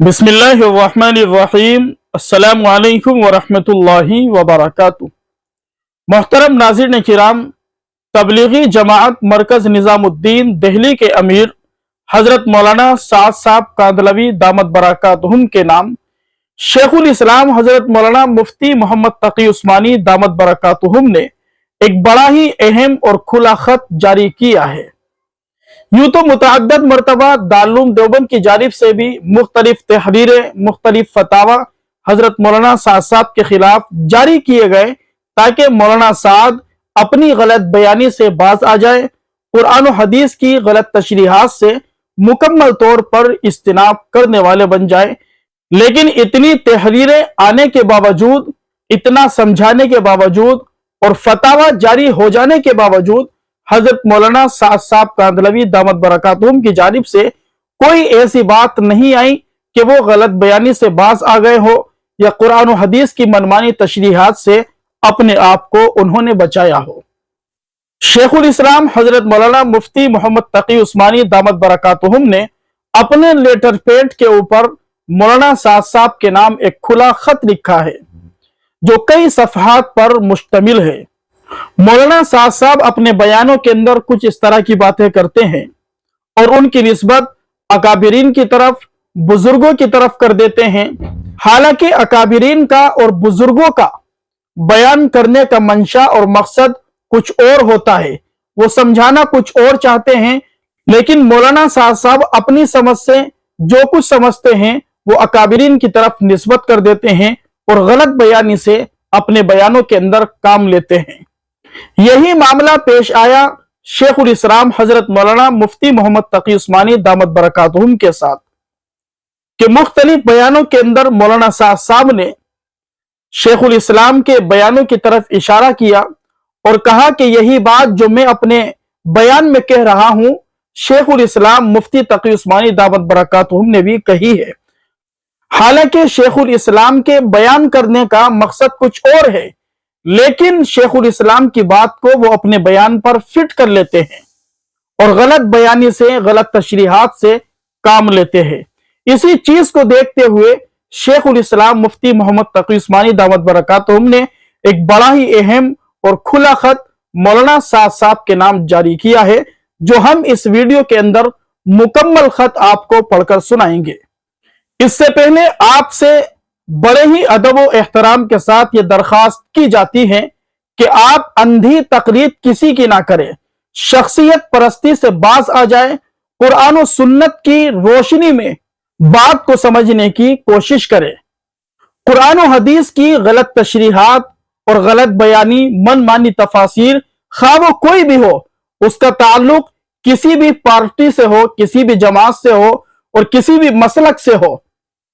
बिस्मिल्लाहिर्रहमानिर्रहीम। अस्सलामु अलैकुम वरहमतुल्लाहि वबरकातुहू। मोहतरम नाज़रीन किराम, तबलीगी जमात मरकज़ निज़ामुद्दीन दिल्ली के अमीर हज़रत मौलाना साद साहब कांदलवी दामत बरकातुहुम के नाम शेखुल इस्लाम हज़रत मौलाना मुफ्ती मोहम्मद तकी उस्मानी दामत बरकातुहुम ने एक बड़ा ही अहम और खुला खत जारी किया है। यूं तो मुतअद्दिद मरतबा दारुल देवबंद की जानिब से भी मुख्तलिफ तहरीरें, मुख्तलिफ फतावा हजरत मौलाना साद साहब के खिलाफ जारी किए गए ताकि मौलाना साद अपनी गलत बयानी से बाज आ जाए, कुरान और हदीस की गलत तशरीहात से मुकम्मल तौर पर इज्तिनाब करने वाले बन जाए। लेकिन इतनी तहरीरें आने के बावजूद, इतना समझाने के बावजूद और फतावा जारी हो जाने के बावजूद हजरत मौलाना साद साहब कांदलवी दामत बरकातुहुम की जानिब से कोई ऐसी बात नहीं आई कि वो गलत बयानी से बाज आ गए हो या कुरान और हदीस की मनमानी तशरीहात से अपने आप को उन्होंने बचाया हो। शेखुल इस्लाम हजरत मौलाना मुफ्ती मोहम्मद तकी उस्मानी दामत बरकातुहुम ने अपने लेटर पैड के ऊपर मौलाना साद साहब के नाम एक खुला खत लिखा है जो कई सफ़हात पर मुश्तमिल है। मौलाना साद साहब अपने बयानों के अंदर कुछ इस तरह की बातें करते हैं और उनकी निस्बत अकाबिरीन की तरफ, बुजुर्गों की तरफ कर देते हैं। हालांकि अकाबिरीन का और बुजुर्गों का बयान करने का मंशा और मकसद कुछ और होता है, वो समझाना कुछ और चाहते हैं। लेकिन मौलाना साद साहब अपनी समझ से जो कुछ समझते हैं वो अकाबिरीन की तरफ निस्बत कर देते हैं और गलत बयानी से अपने बयानों के अंदर काम लेते हैं। यही मामला पेश आया शेखुल इस्लाम हजरत मौलाना मुफ्ती मोहम्मद तकी उस्मानी दामत बरकातुहुम के साथ कि मुख्तलिफ बयानों के अंदर मौलाना साद साहब ने शेखुल इस्लाम के बयानों की तरफ इशारा किया और कहा कि यही बात जो मैं अपने बयान में कह रहा हूं, शेखुल इस्लाम मुफ्ती तकी उस्मानी दामत बरकातुहुम ने भी कही है। हालांकि शेखुल इस्लाम के बयान करने का मकसद कुछ और है, लेकिन शेखुल इस्लाम की बात को वो अपने बयान पर फिट कर लेते हैं और गलत बयानी से, गलत तशरीहात से काम लेते हैं। इसी चीज को देखते हुए शेखुल इस्लाम मुफ्ती मोहम्मद तकी उस्मानी दामत बरकातुहुम ने एक बड़ा ही अहम और खुला खत मौलाना साद साहब के नाम जारी किया है, जो हम इस वीडियो के अंदर मुकम्मल खत आपको पढ़कर सुनाएंगे। इससे पहले आपसे बड़े ही अदब व एहतराम के साथ ये दरखास्त की जाती है कि आप अंधी तकलीद किसी की ना करें, शख्सियत परस्ती से बाज आ जाए, कुरान और सुन्नत की रोशनी में बात को समझने की कोशिश करें। कुरान और हदीस की गलत तशरीहात और गलत बयानी, मनमानी तफासिर, खा वो कोई भी हो, उसका ताल्लुक किसी भी पार्टी से हो, किसी भी जमात से हो और किसी भी मसलक से हो,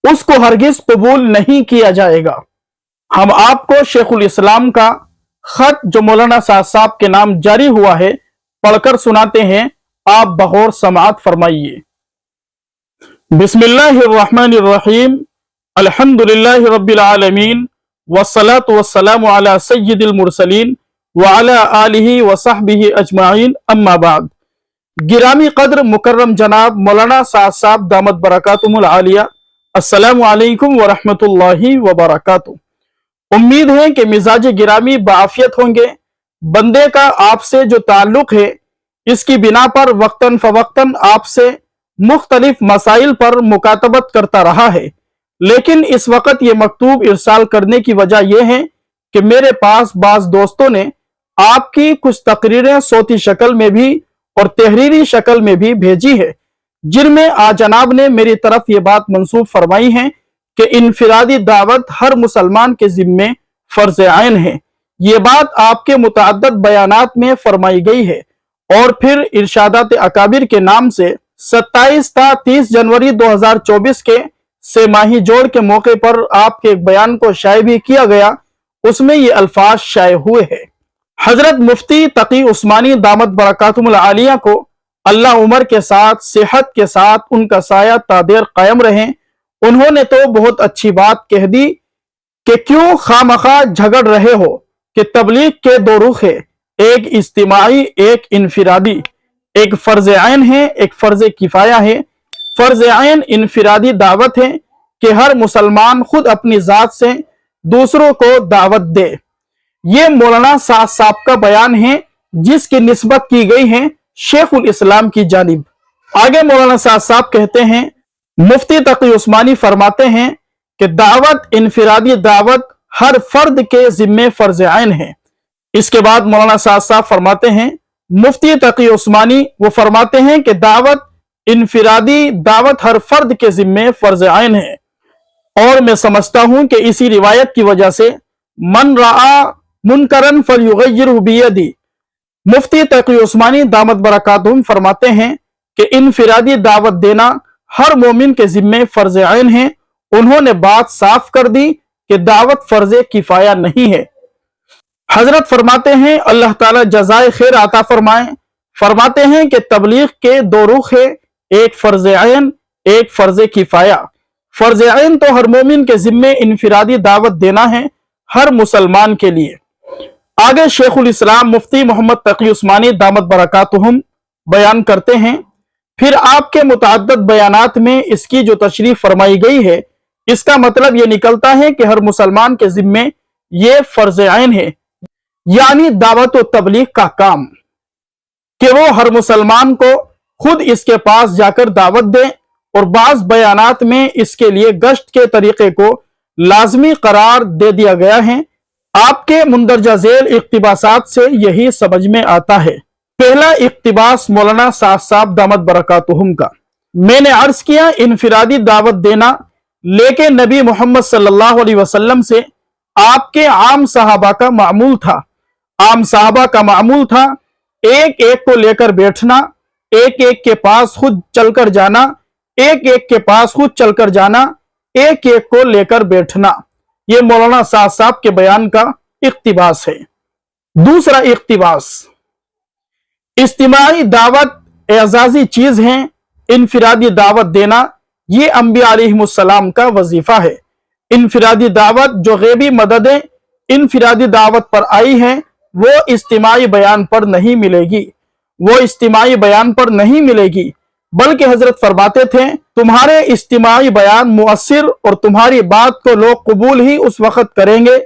उसको हरगिज कबूल नहीं किया जाएगा। हम आपको शेखुल इस्लाम का खत जो मौलाना साद साहब के नाम जारी हुआ है पढ़कर सुनाते हैं, आप बगौर समाअत फरमाइए। बिस्मिल्लाहिर्रहमानिर्रहीम। अल्हम्दुलिल्लाहि रब्बिल आलमीन वस्सलातु वस्सलामु अला सय्यिदिल मुरसलीन व अला आलिहि व सहबिहि अजमाइन, अम्मा बाद। गिरामी कद्र मुकर्रम जनाब मौलाना साद साहब दामत बरकातुहुमुल आलिया, अस्सलामु अलैकुम वरहमतुल्लाहि वबरकातुहू। उम्मीद है कि मिजाज गिरामी बाफियत होंगे। बंदे का आपसे जो ताल्लुक है, इसकी बिना पर वक्तन फवक्तन आपसे मुख्तलिफ मसाइल पर मुकातबत करता रहा है, लेकिन इस वक्त ये मकतूब इरसाल करने की वजह यह है कि मेरे पास बाज दोस्तों ने आपकी कुछ तकरीरें सोती शक्ल में भी और तहरीरी शक्ल में भी भेजी है, जिनमें जनाब ने मेरी तरफ ये बात मंसूब फरमाई है कि इनफिरादी दावत हर मुसलमान के जिम्मे फर्ज आइन है। ये बात आपके मुतअद्दिद बयानात में फरमाई गई है और फिर इरशादात अकाबिर के नाम से 27 था 30 जनवरी 2024 के सेमाही जोड़ के मौके पर आपके एक बयान को शाये भी किया गया। उसमें ये अल्फाज शाये हुए हैं, हजरत मुफ्ती तकी उस्मानी दामत बरकातुहुमुल आलिया को अल्लाह उम्र के साथ, सेहत के साथ उनका साया तादेर कायम रहे। उन्होंने तो बहुत अच्छी बात कह दी कि क्यों खामखा झगड़ रहे हो कि तबलीग के दो रुख है, एक इज्तिमाई, एक इनफिरादी, एक फर्ज आइन है, एक फर्ज किफाया है। फर्ज आइन इनफिरादी दावत है کہ हर मुसलमान खुद अपनी ज़ात से दूसरों को दावत दे। ये मौलाना साद साहब का बयान है जिसकी निस्बत की गई है शेखुल इस्लाम की जानिब। आगे मौलाना साद साहब कहते हैं, मुफ्ती तकी उस्मानी फरमाते हैं कि दावत इनफिरादी दावत हर फर्द के जिम्मे फर्ज आइन है। इसके बाद मौलाना साद साहब फरमाते हैं, मुफ्ती तकी उस्मानी वो फरमाते हैं कि दावत इनफिरादी दावत हर फर्द के जिम्मे फर्ज आइन है। और मैं समझता हूं कि इसी रिवायत की वजह से मन रआ मुनकरन फलयुगय्यिरहु बियदी, मुफ्ती तकी उस्मानी दामत बरकातुहुम फरमाते हैं कि इनफिरादी दावत देना हर मोमिन के जिम्मे फर्ज आइन है। उन्होंने बात साफ कर दी कि दावत फर्ज किफाया नहीं है। हजरत फरमाते हैं, अल्लाह ताला जज़ाए खैर अता फरमाए, फरमाते हैं कि तबलीग के दो रुख है, एक फर्ज आइन, एक फर्ज किफाया। फर्ज आइन तो हर मोमिन के जिम्मे इनफिरादी दावत देना है, हर मुसलमान के लिए। आगे शेखुल इस्लाम मुफ्ती मोहम्मद तकी उस्मानी दामत बरकातुहुम बयान करते हैं, फिर आपके मुतअद्दिद बयानात में इसकी जो तशरीह फरमाई गई है, इसका मतलब यह निकलता है कि हर मुसलमान के जिम्मे ये फर्ज आइन है, यानी दावत व तबलीग का काम, कि वो हर मुसलमान को खुद इसके पास जाकर दावत दे। और बाज बयानात में इसके लिए गश्त के तरीके को लाजमी करार दे दिया गया है। आपके मुंदरजा झेल इक्तिबासात से यही समझ में आता है। पहला इक्तिबास मौलाना साद साहब दामत बरकातुहुम का, मैंने अर्ज किया इनफिरादी दावत देना लेके नबी मोहम्मद सल्लल्लाहु अलैहि वसल्लम से आपके आम सहाबा का मामूल था। आम सहाबा का मामूल था एक एक को लेकर बैठना, एक एक के पास खुद चलकर जाना, एक एक के पास खुद चलकर जाना, एक एक को लेकर बैठना। यह मौलाना साद साहब के बयान का इक्तिबास है। दूसरा इक्तिबास, इज्तिमाई दावत एजाजी चीज है। इनफिरादी दावत देना ये अंबिया अलैहिमुस्सलाम का वजीफा है। इनफिरादी दावत जो गैबी मददें इनफिरादी दावत पर आई है वो इज्तिमाई बयान पर नहीं मिलेगी, वो इज्तिमाई बयान पर नहीं मिलेगी। बल्कि हजरत फरमाते थे, तुम्हारे इज्तिमाई बयान मुअस्सिर और तुम्हारी बात को लोग कबूल ही उस वक्त करेंगे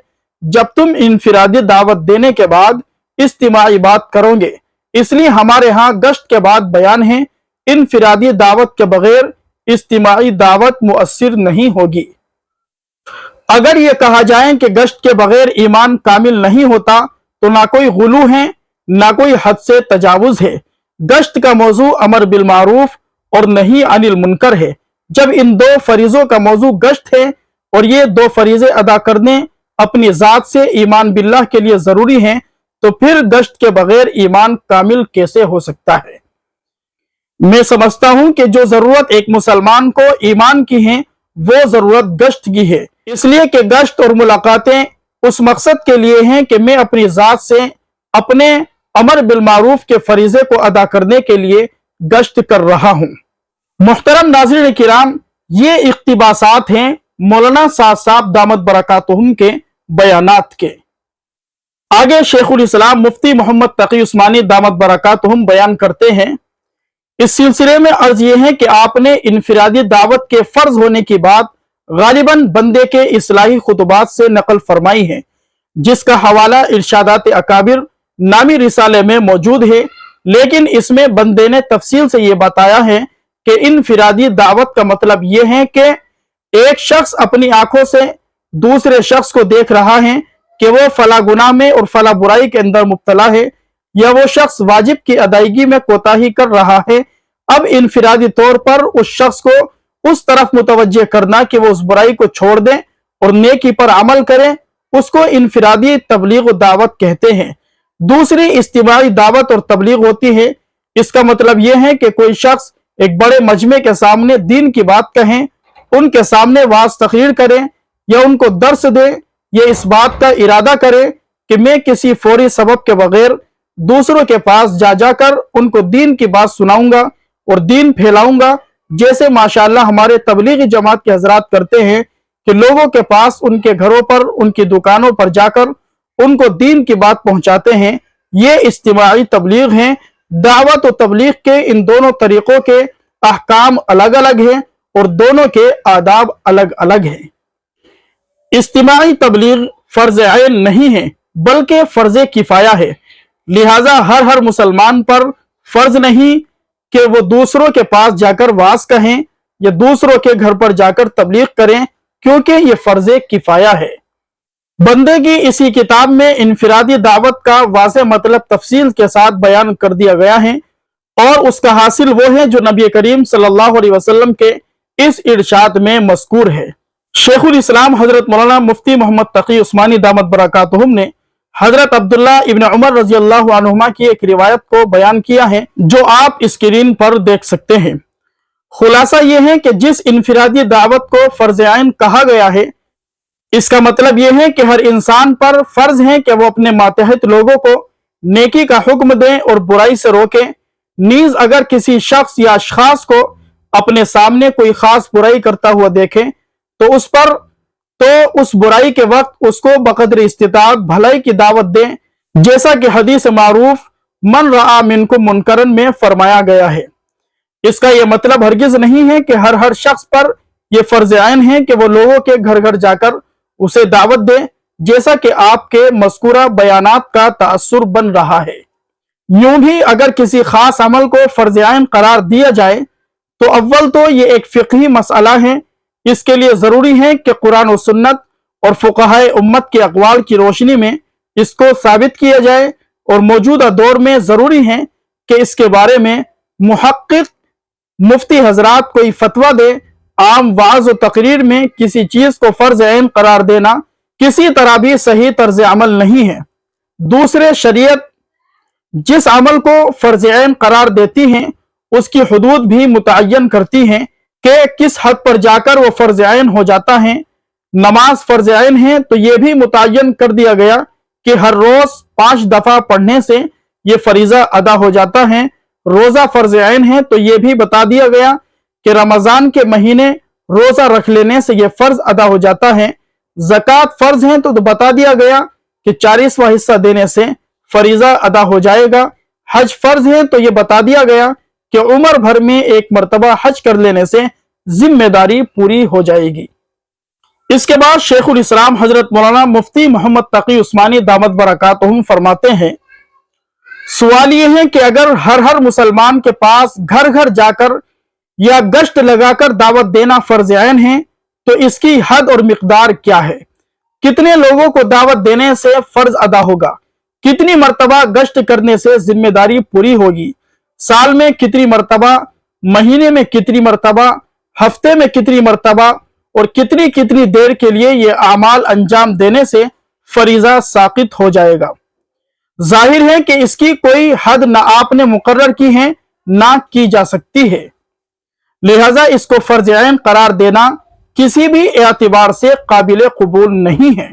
जब तुम इनफिरादी दावत देने के बाद इज्तिमाई बात करोगे। इसलिए हमारे यहाँ गश्त के बाद बयान है, इनफिरादी दावत के बगैर इज्तिमाई दावत मुअस्सिर नहीं होगी। अगर ये कहा जाए कि गश्त के बगैर ईमान कामिल नहीं होता तो ना कोई गुलू है ना कोई हद से तजावुज है। गश्त का मौजू अमर बिल मारूफ और नहीं अनिल मुनकर है। जब इन दो फरीजों का मौजू गश्त है और ये दो फरीजे अदा करने अपनी जात से ईमान बिल्लाह के लिए जरूरी हैं, तो फिर गश्त के बगैर ईमान कामिल कैसे हो सकता है। मैं समझता हूं कि जो जरूरत एक मुसलमान को ईमान की है वो जरूरत गश्त की है, इसलिए कि गश्त और मुलाकातें उस मकसद के लिए हैं कि मैं अपनी जात से अपने अमर बिल मारूफ के फरीजे को अदा करने के लिए गश्त कर रहा हूं। मुहतरम नाज़रीन किराम, ये इक्तिबासात हैं मौलाना साद साहब दामत बरकातुहुम के बयानात के। आगे शेखुल इस्लाम मुफ्ती मोहम्मद तकी उस्मानी दामत बरकातुहुम बयान करते हैं, इस सिलसिले में अर्ज ये है कि आपने इनफिरादी दावत के फर्ज होने की बात गालिबन बंदे के इस्लाही खुतबात से नकल फरमाई है, जिसका हवाला इरशादात अकाबिर नामी रिसाले में मौजूद है। लेकिन इसमें बंदे ने तफसील से यह बताया है कि इनफिरादी दावत का मतलब यह है कि एक शख्स अपनी आंखों से दूसरे शख्स को देख रहा है कि वो फला गुनाह में और फला बुराई के अंदर मुब्तला है, या वो शख्स वाजिब की अदायगी में कोताही कर रहा है। अब इनफिरादी तौर पर उस शख्स को उस तरफ मुतवज्जे करना कि वो उस बुराई को छोड़ दे और नेकी पर अमल करे, उसको इनफिरादी तबलीग व दावत कहते हैं। दूसरी इज्तिमाई दावत और तबलीग होती है। इसका मतलब यह है कि कोई शख्स एक बड़े मजमे के सामने दीन की बात कहें, उनके सामने वाज तकरीर करे या उनको दर्स दे, ये इस बात का इरादा करे कि मैं किसी फौरी सबब के बगैर दूसरों के पास जा जाकर उनको दीन की बात सुनाऊंगा और दीन फैलाऊंगा, जैसे माशाअल्लाह हमारे तबलीगी जमात के हजरात करते हैं कि लोगों के पास उनके घरों पर उनकी दुकानों पर जाकर उनको दीन की बात पहुंचाते हैं। ये इज्तिमाई तबलीग हैं। दावत और तबलीग के इन दोनों तरीकों के अहकाम अलग अलग हैं और दोनों के आदाब अलग अलग हैं। इज्तिमाई तबलीग फर्ज ऐन नहीं है बल्कि फर्ज किफाया है। लिहाजा हर मुसलमान पर फर्ज नहीं कि वो दूसरों के पास जाकर वाज कहें या दूसरों के घर पर जाकर तबलीग करें, क्योंकि ये फर्ज किफाया है। बंदे की इसी किताब में इनफिरादी दावत का वाज़ेह मतलब तफसील के साथ बयान कर दिया गया है और उसका हासिल वो है जो नबी करीम सल्लल्लाहु अलैहि वसल्लम के इस इरशाद में मज़कूर है। शेखुल इस्लाम हजरत मौलाना मुफ्ती मोहम्मद तकी उस्मानी दामत बरकातुहुम ने हजरत अब्दुल्ला इब्न उमर रजी अल्लाहु अन्हुमा की एक रिवायत को बयान किया है जो आप स्क्रीन पर देख सकते हैं। खुलासा यह है कि जिस इनफिरादी दावत को फर्ज आइन कहा गया है, इसका मतलब यह है कि हर इंसान पर फर्ज है कि वो अपने मातहत लोगों को नेकी का हुक्म दें और बुराई से रोकें। नीज अगर किसी शख्स या अशखास को अपने सामने कोई खास बुराई करता हुआ देखें तो उस बुराई के वक्त उसको बकदर इस्तिताअत भलाई की दावत दें, जैसा कि हदीस मारूफ मन रआ मिनकुम मुनकरन में फरमाया गया है। इसका यह मतलब हरगिज नहीं है कि हर शख्स पर यह फर्ज आइन है कि वो लोगों के घर घर जाकर उसे दावत दे, जैसा कि आपके मज़कूरा बयानात का तासुर बन रहा है। यूं भी अगर किसी खास अमल को फर्ज आइन करार दिया जाए तो अव्वल तो ये एक फ़िक़ही मसला है। इसके लिए ज़रूरी है कि कुरान और सुन्नत और फ़ुक़हाए उम्मत के अक़वाल की रोशनी में इसको साबित किया जाए और मौजूदा दौर में ज़रूरी है कि इसके बारे में मुहक्किक मुफ्ती हजरात कोई फतवा दे। आम वाज और तकरीर में किसी चीज को फर्ज ऐन करार देना किसी तरह भी सही तर्ज अमल नहीं है। दूसरे शरीयत जिस अमल को फर्ज ऐन करार देती है उसकी हुदूद भी मुतय्यन करती हैं कि किस हद पर जाकर वो फर्ज ऐन हो जाता है। नमाज फर्ज ऐन है तो यह भी मुतय्यन कर दिया गया कि हर रोज 5 दफा पढ़ने से ये फरीजा अदा हो जाता है। रोजा फर्ज ऐन है तो यह भी बता दिया गया कि रमजान के महीने रोजा रख लेने से यह फर्ज अदा हो जाता है। ज़कात फर्ज है तो बता दिया गया कि 40वां हिस्सा देने से फरीजा अदा हो जाएगा। हज फर्ज है तो यह बता दिया गया कि उम्र भर में एक मरतबा हज कर लेने से जिम्मेदारी पूरी हो जाएगी। इसके बाद शेखुल इस्लाम हजरत मौलाना मुफ्ती मोहम्मद तकी उस्मानी दामत बरकातुहुम फरमाते हैं, सवाल यह है कि अगर हर मुसलमान के पास घर घर जाकर या गश्त लगाकर दावत देना फर्ज ऐन है तो इसकी हद और मिकदार क्या है? कितने लोगों को दावत देने से फर्ज अदा होगा? कितनी मरतबा गश्त करने से जिम्मेदारी पूरी होगी? साल में कितनी मरतबा, महीने में कितनी मरतबा, हफ्ते में कितनी मरतबा और कितनी कितनी देर के लिए ये आमाल अंजाम देने से फरीजा साकित हो जाएगा? जाहिर है कि इसकी कोई हद ना आपने मुकर्रर की है ना की जा सकती है। लिहाजा इसको फर्ज ऐन करार देना किसी भी एतबार से काबिल कबूल नहीं है।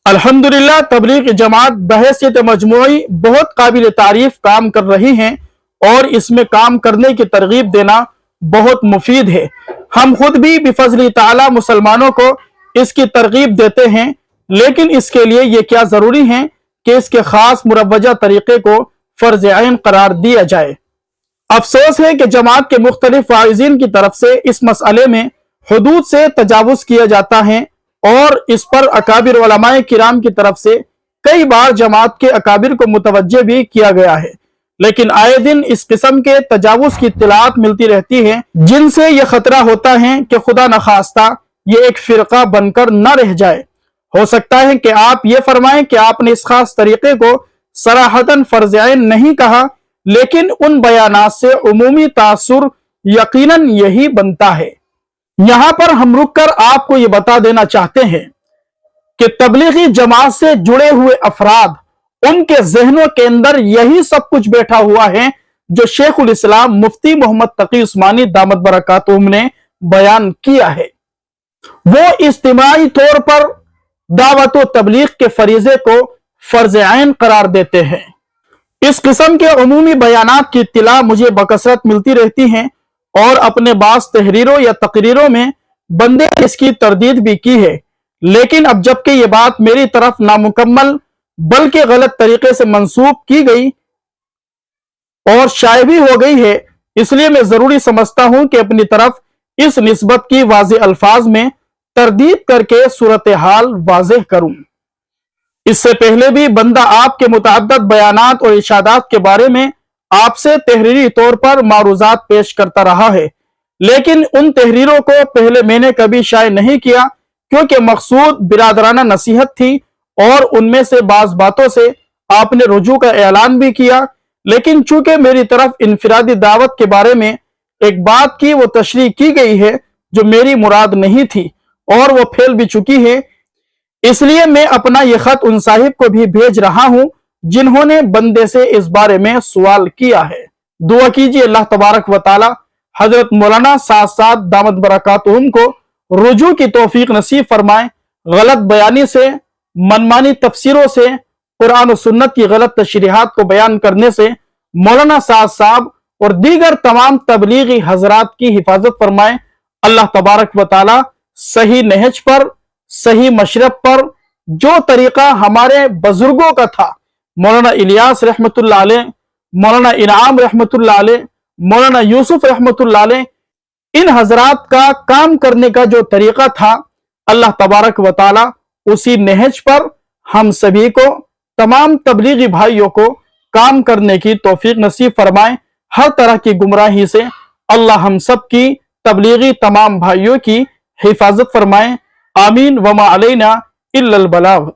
अल्हम्दुलिल्लाह तबलीग जमात बहैसियत मजमूई बहुत काबिल तारीफ काम कर रही हैं और इसमें काम करने की तरगीब देना बहुत मुफीद है। हम खुद भी बिफज़्ल ताला मुसलमानों को इसकी तरगीब देते हैं, लेकिन इसके लिए ये क्या जरूरी है कि इसके खास मुरव्वजा तरीके को फर्ज ऐन करार दिया जाए। अफसोस है कि जमात के मुख्तलिफ वाइज़ीन की तरफ से इस मसले में हुदूद से तजावुज़ किया जाता है और इस पर अकाबिर उलमाए किराम की तरफ से कई बार जमात के अकाबिर को मुतवज्जे भी किया गया है, लेकिन आए दिन इस किस्म के तजावुज़ की इत्तलात मिलती रहती हैं जिनसे यह खतरा होता है कि खुदा न खास्ता ये एक फिरका बनकर न रह जाए। हो सकता है कि आप ये फरमाएं कि आपने इस खास तरीके को सराहतन फर्ज ऐन नहीं कहा, लेकिन उन बयानात से उमूमी तासुर यकीनन यही बनता है। यहां पर हम रुककर आपको ये बता देना चाहते हैं कि तबलीगी जमात से जुड़े हुए अफराद, उनके जहनों के अंदर यही सब कुछ बैठा हुआ है जो शेखुल इस्लाम मुफ्ती मोहम्मद तकी उस्मानी दामत बरकातुहुम ने बयान किया है। वो इज्तिमाई तौर पर दावत व तबलीग के फरीजे को फर्ज ऐन करार देते हैं। इस किस्म के उमूमी बयानात की इत्तिला मुझे बकसरत मिलती रहती हैं और अपने बास तहरीरों या तकरीरों में बंदे इसकी तरदीद भी की है, लेकिन अब जबकि ये बात मेरी तरफ नामुकम्मल बल्कि गलत तरीके से मंसूब की गई और शाये भी हो गई है, इसलिए मैं जरूरी समझता हूं कि अपनी तरफ इस निस्बत की वाज़ेह अल्फाज में तरदीद करके सूरत हाल वाज़ेह करूं। इससे पहले भी बंदा आपके मुतअद्दिद बयानात और इरशादात के बारे में आपसे तहरीरी तौर पर मारूजात पेश करता रहा है, लेकिन उन तहरीरों को पहले मैंने कभी शाये नहीं किया, क्योंकि मकसूद बिरादराना नसीहत थी और उनमें से बाज़ बातों से आपने रुजू का ऐलान भी किया। लेकिन चूंकि मेरी तरफ इनफिरादी दावत के बारे में एक बात की वो तशरीह की गई है जो मेरी मुराद नहीं थी और वो फैल भी चुकी है, इसलिए मैं अपना ये खत उन साहिब को भी भेज रहा हूं जिन्होंने बंदे से इस बारे में सवाल किया है। दुआ कीजिए अल्लाह तबारक व तआला हजरत मौलाना साद साद दामत बरकातुहुम को रुजू की तौफीक नसीब फरमाए। गलत बयानी से, मनमानी तफसीरों से, कुरान और सुन्नत की गलत तशरीहात को बयान करने से मौलाना साद साहब और दीगर तमाम तबलीगी हजरात की हिफाजत फरमाए। अल्लाह तबारक व तआला सही नहज पर, सही मशरब पर, जो तरीका हमारे बुजुर्गों का था, मौलाना इलियास रहमतुल्लाह अलैह, मौलाना इनाम रहमतुल्लाह अलैह, मौलाना यूसुफ रहमतुल्लाह अलैह, इन हजरात का काम करने का जो तरीका था, अल्लाह तबारक व तआला उसी नहज पर हम सभी को, तमाम तबलीगी भाइयों को काम करने की तौफीक नसीब फरमाए। हर तरह की गुमराही से अल्लाह हम सब की, तबलीगी तमाम भाइयों की हिफाजत फरमाए। आमीन। वमा अलैना इल्लल बलाग।